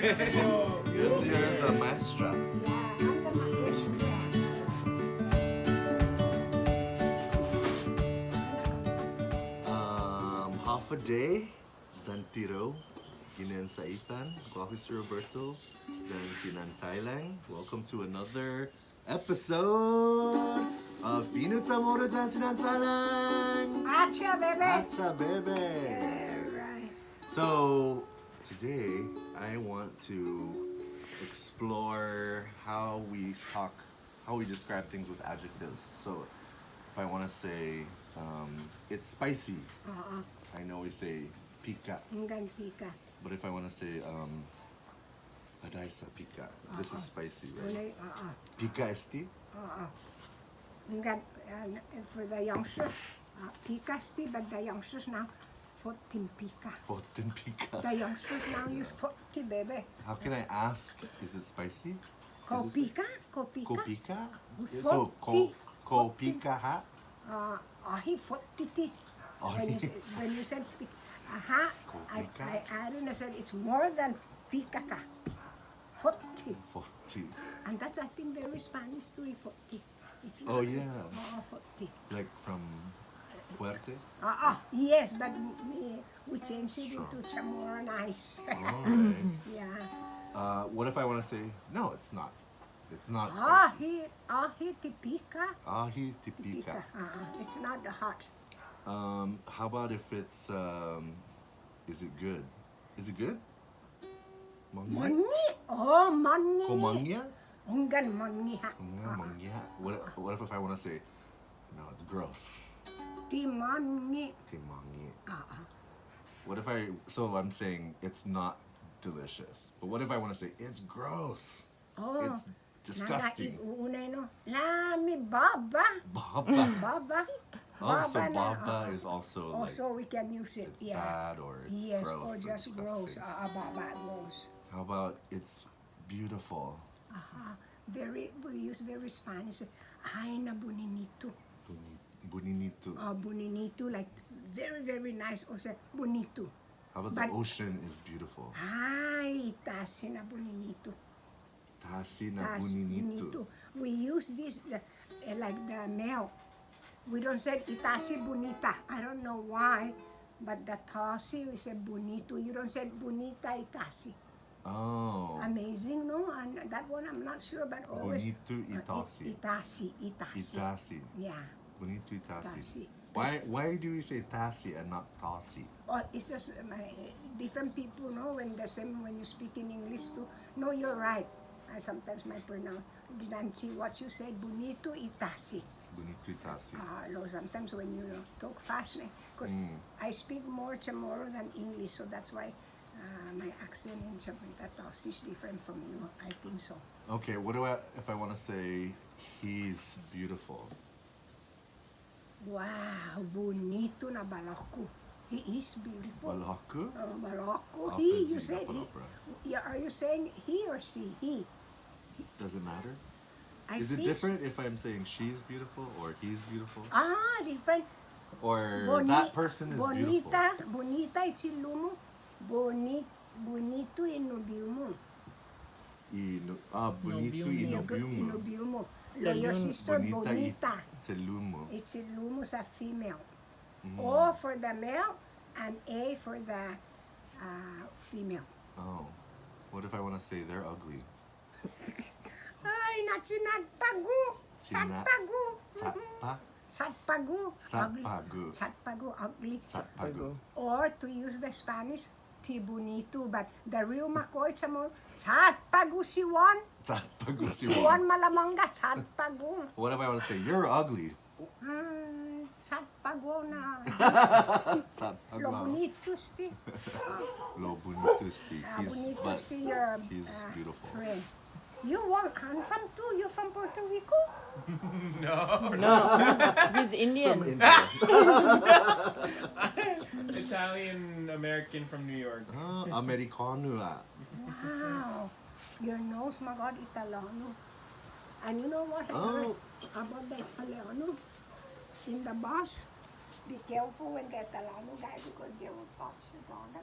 You're the maestra. Yeah, I'm the maestra. Half a day, Zantiro, Inen Saitan, Officer Roberto, Zan Sinan Chailang. Welcome to another episode of Fino CHamoru, Zan Sinan Chailang. Acha, baby. Acha bebe. Yeah, right. So today I want to explore how we describe things with adjectives. So if I want to say it's spicy, I know we say pika. Hanggang pika. But if I want to say aday sa pika, this is spicy, right? Ulay, Pika esti? Hanggang, for the youngsters, pika sti, but the youngsters now, 14 pika. 14 pika. The youngsters now use 40, baby. How can I ask? Is it spicy? Ko Is it pika? Ko Ko pika? pika? With So 40. ko pika ha? Ahi 40 ti. Ahi. When you said pika, Ko I pika? added and I said it's more than pika ka. 40. 40. And that's, I think, very Spanish too, 40. It's Oh, not- yeah. 40. Like from fuerte? Yes, but we changed it Strong. into Chamorro nice. Alright. Yeah. What if I want to say, no, it's not. It's not Ah, spicy. he tipika. Ahi tipika. Pika. It's not hot. How about if it's, is it good? Is it good? Mangya? Mani? Oh, mani. Ko mangya? Hanggang mani ha. Mangya. What if I want to say, no, it's gross? Ti mani. Timangya. What if so I'm saying it's not delicious. But what if I want to say, it's gross? Oh. It's disgusting. Unay no. Lami baba. Baba. Baba. Oh, so na, baba is also like, Also, we can use it. it's Yeah. bad or it's Yes, gross or just disgusting. gross. Baba gross. How about it's beautiful? We use very Spanish. Ay, na bonito. Bonito. Bonito, like very, very nice. O say, bonito. How about but- the ocean is beautiful? Ay, tasi na bonito. Tasi na Tasi bonito. We use this like the male. We don't say itasi bonita. I don't know why, but the tasi we say bonito. You don't say bonita itasi. Oh. Amazing, no? And that one I'm not sure, but always Bonito itasi. Itasi. Itasi. Yeah. Bonito itasi. Tasi. Why do we say tasi and not tasi? Oh, it's just different people, no? When you speak in English too. No, you're right. Sometimes my pronoun didn't see what you said. Bonito itasi. Bonito itasi. No, sometimes when you talk fast, because I speak more Chamorro than English, so that's why my accent in Chamorro is different from you. I think so. Okay, if I want to say he's beautiful? Wow, bonito na balako. He is beautiful. Balhaku? Balako. Often He, see you said he. opera. Yeah, are you saying he or she? He. Does it matter? I Is it think different if I'm saying she's beautiful or he's beautiful? Different. Or that person is beautiful? Bonita itsilumo. Bonito inubiumo. Bonito inobiumo. Inubiumo. Your sister bonita. Telumo. Itsilumo sa female. O for the male and A for the female. Oh. What if I want to say they're ugly? Ay, natsinatpagu. Satpagu. Satpa? Satpagu. Satpagu. Satpagu, ugly. Satpagu. Or to use the Spanish, ti bonito. But the real McCoy Chamorro, satpagu siwan. Satpagu Siwan malamanga, satpagu. What if I want to say you're ugly? Satpagu na. Lo Satpagu. bonito sti. Lo bonito sti. Bonito sti your he's beautiful. friend. You want handsome too? You from Puerto Rico? No, he's Indian. From India. Italian American from New York. Americano. Wow. Your nose, my God, Italiano. And you know what I heard about the Italiano? In the bus, be careful when the Italiano guy because they will touch your dog.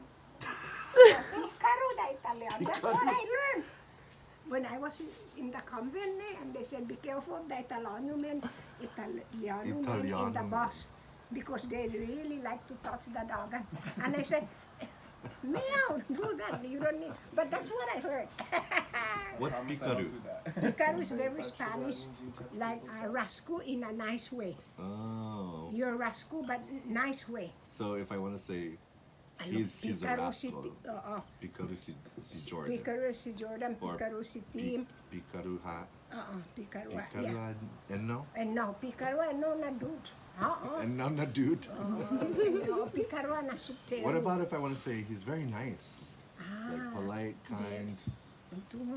Picaro da Italiano. That's what I learned. When I was in the convent, and they said, be careful of the Italiano men in the bus, because they really like to touch the dog. And I said, meow, do that. You don't need. But that's what I heard. What's Promise I won't picaru? do that. Picaro is very Spanish, like rasco in a nice way. Oh. You're rasco, but nice way. So if I want to say Ano, he's a Picaro si rascal. Picaru si Jordan. Picaro si Jordan, Or Picaro si Tim. Picaru ha. Picaro, Picaru yeah. ha. And no? And now, Picaro no na dude. And no, not dude. Picaro na subtero. What about if I want to say he's very nice? Like Ah, polite, kind, ito mo,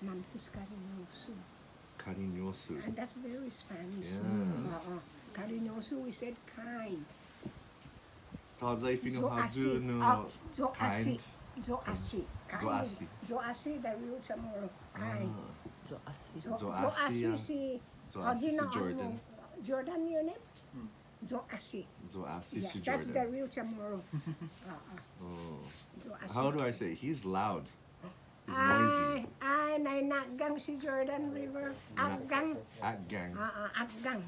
Mampos cariñoso. cariñoso. And that's very Spanish. Yes. Cariñoso, we said kind. Tazay Fino Zo Hazu asi. no Zo asi. kind. Zo asi. Zo asi. Zo asi, the real Chamorro. Kind. So asi. Zo Zo asi, asi si... Zo asi si Jordan. Jordan, your name? Zo asi. Zo asi Yeah, si that's the Jordan. real Chamorro. Oh. Zo asi. How do I say? He's loud. He's noisy. Ay, nainagang si Jordan River. Aggang. At gang. Aggang.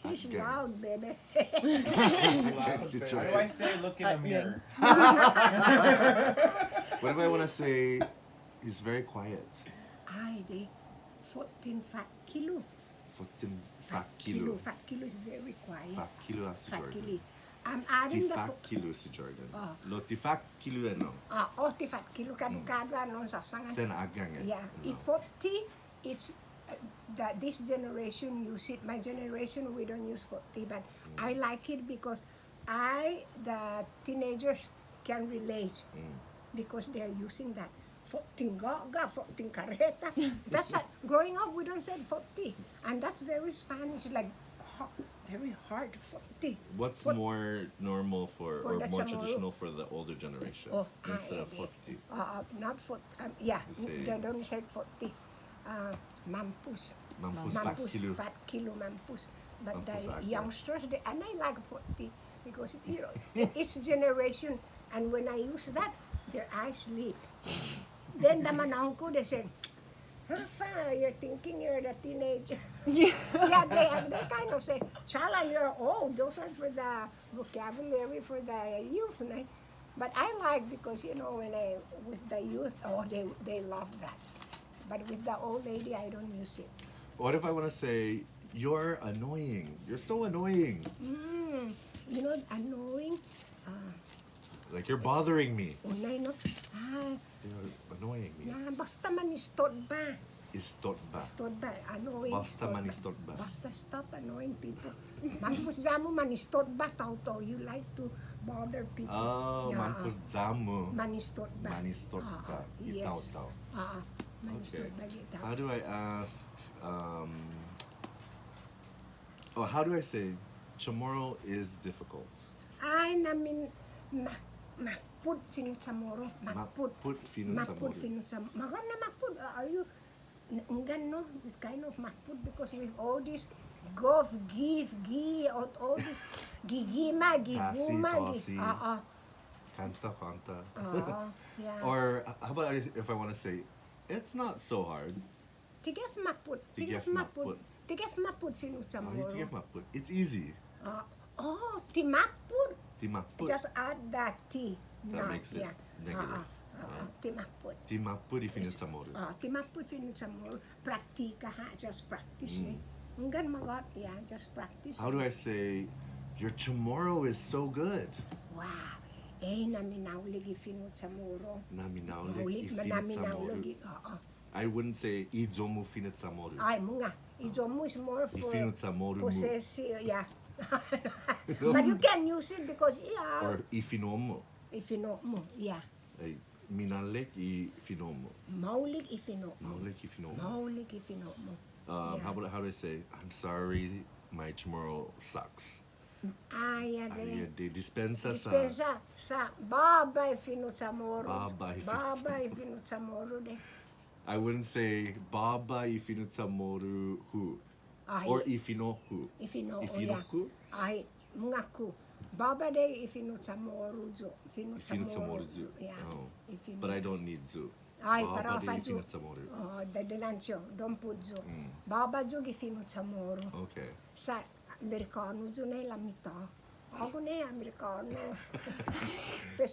He's Aggang. loud, baby. Gang si How do I Jordan. say look in the mirror? What if I want to say he's very quiet? Ay, de 14 fat kilo. 14 fat kilo. Fat kilo is very quiet. Fat kilo si Fat Jordan. kilo. I'm adding Ti the... fat kilo si Jordan. Ah. Lo ti fat kilo no. ti fat kilo kadukado anong sasangan. Sen agang eh. Yeah, No. if 40, it's that this generation use it. My generation, we don't use 40, but I like it because the teenagers can relate because they're using that. 14 gaga, 14 carreta. That's growing up, we don't say 40. And that's very Spanish, like very hard, 40. What's Fort- more normal For or the more Chamorro. traditional for the older generation instead of 40? Not 40, yeah, You say- they don't say 40. Mampus. Mampus fat kilo. Fat kilo mampus. But Mampus the agad. youngsters, and I like 40 because, you know, it's generation. And when I use that, their eyes lit. Then the manang ko, they said, Rafa, you're thinking you're the teenager. Yeah, they kind of say, Chala, you're old. Those are for the vocabulary for the youth. But I like because, you know, with the youth, they love that. But with the old lady, I don't use it. What if I want to say, you're annoying? You're so annoying. You know, annoying. Like, you're bothering me. Unay, no? You're annoying me. Basta manistod ba? Istot ba? Stod ba? Annoying. Basta istod manistod ba? Basta stop annoying people. Mampus mo manistod ba? Tauto, you like to bother people. Oh, Yeah, mampus zamu. Manistot ba? Manistot ba? Yes. Itaw-taw. Manistot Okay. ba? Itaw. How do I ask, how do I say, Chamorro is difficult? Ay, namin, mapud finut Chamorro. Mapud. Mapud finut Mapud Chamorro. finut Chamorro. Magan na mapud. Are you, Ngan, no? It's kind of mapud because with all this gov, give, all this gigima, giguma, Tasi, Kanta, kanta. yeah. Or how about if I want to say, it's not so hard. Tigef mapud. Tigef Tigef mapud. mapud. Tigef mapud finut Oh, Chamorro. you mapud. It's easy. Timapud. Timapud. Just add that T. That makes it negative. Timapud. Timapud ifinut Chamorro. Timapud finut Chamorro. Praktika ha. Just practice. Ngan magot. Yeah, just practice. How do I say, your Chamorro is so good? Wow. Naminaulig ifinut Chamorro. Naminaulig Naulig, ifinut Chamorro. naminaulig. I wouldn't say, izomu finut Chamorro. Ay, mga. Izomu is more for Ifinut Chamorro mu. possessive. Yeah. But you can use it because, yeah. Or ifinomo. If you know mo, yeah. Like, minalek ifinomo. Maulig if you know mo. Maulik ifinomo. Maulig if you know mo. Yeah. How do I say, I'm sorry, my Chamorro sucks. Ay, Ay, de dispensa sa dispensa sa babay fino Chamorro. Babay Babay fino Chamorro de. I wouldn't say baba ifinut Chamorro hu. Ay, Or ifino hu. if you know, Ifino yeah. ku. Ay, mga ku. Baba de ifinu CHamoru zo. Ifinu Ifinutsamoru zu. Yeah. Oh. Ifinu. But I don't need zu. Ay, Baba para de fa zo. ifinutsamoru. Oh, dadanancho. Don't put zo. Mm. Baba zo ifinu CHamoru. Okay. Sa Amerikano zo na lamita. Ako na Amerikano.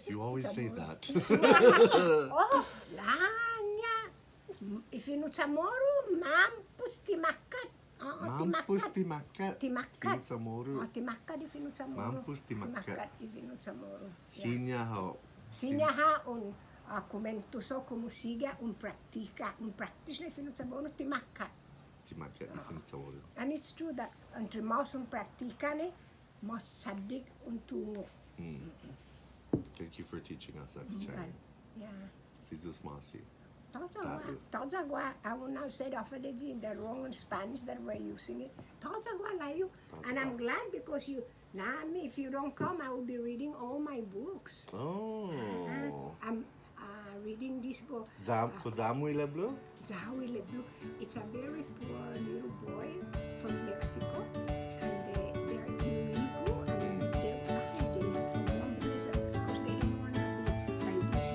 You always say that. Oh, lanya. Ifinu CHamoru, Mampos ti Makkat. Oo, Mampos ti Makkat. Ti Makkat. Ifinutsamoru. Oh, ti Makkat ifinu CHamoru. Mampos ti Makkat. ifinu CHamoru. Sinya how. Sinya ha un comentuso como siga un practica, un practice na ifinu CHamoru ti Makkat. Ti Makkat ifinutsamoru. And it's true that entre mas un practica ne, mas sadig un tungo. Mm. Thank you for teaching us, Auntie Chailang. Yeah. Jesus Masi. Tazagwa, I will now say the wrong Spanish that we're using it. Tazagwa layo. And I'm glad because if you don't come, I will be reading all my books. Oh. I'm reading this book. Kozamu ilablo? Zawi Leblu. It's a very poor little boy from Mexico. And they're illegal and they're from Colombia because they don't want to be by this